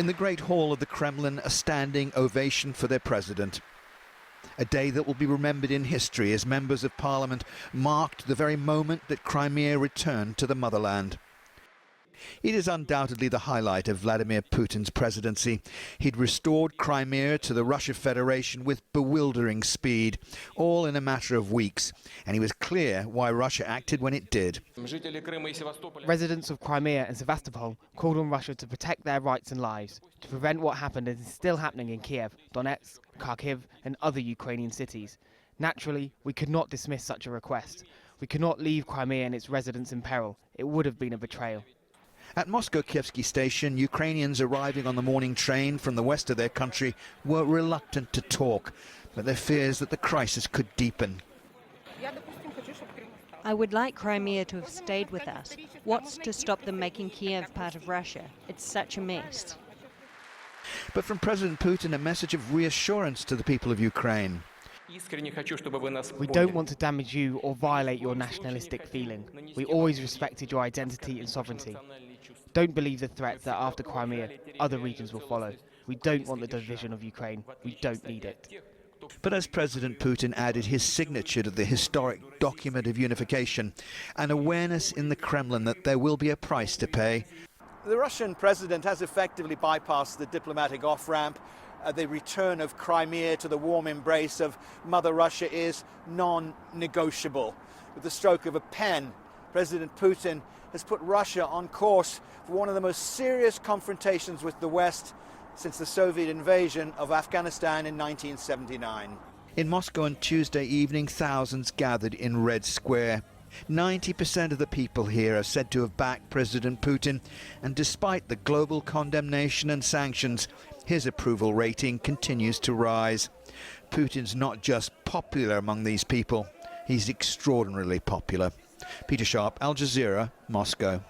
In the Great Hall of the Kremlin, a standing ovation for their president. A day that will be remembered in history as members of parliament marked the very moment that Crimea returned to the motherland. It is undoubtedly the highlight of Vladimir Putin's presidency. He'd restored Crimea to the Russia Federation with bewildering speed, all in a matter of weeks, and he was clear why Russia acted when it did. Residents of Crimea and Sevastopol called on Russia to protect their rights and lives, to prevent what happened and is still happening in Kiev, Donetsk, Kharkiv and other Ukrainian cities. Naturally, we could not dismiss such a request. We could not leave Crimea and its residents in peril. It would have been a betrayal. At Moscow-Kievsky station, Ukrainians arriving on the morning train from the west of their country were reluctant to talk, but their fears that the crisis could deepen. I would like Crimea to have stayed with us. What's to stop them making Kiev part of Russia? It's such a mess. But from President Putin, a message of reassurance to the people of Ukraine. We don't want to damage you or violate your nationalistic feeling. We always respected your identity and sovereignty. Don't believe the threat that after Crimea, other regions will follow. We don't want the division of Ukraine. We don't need it. But as President Putin added his signature to the historic document of unification, an awareness in the Kremlin that there will be a price to pay. The Russian president has effectively bypassed the diplomatic off-ramp. The return of Crimea to the warm embrace of Mother Russia is non-negotiable. With the stroke of a pen, President Putin has put Russia on course for one of the most serious confrontations with the West since the Soviet invasion of Afghanistan in 1979. In Moscow on Tuesday evening, thousands gathered in Red Square. 90% of the people here are said to have backed President Putin, and despite the global condemnation and sanctions, his approval rating continues to rise. Putin's not just popular among these people, he's extraordinarily popular. Peter Sharp, Al Jazeera, Moscow.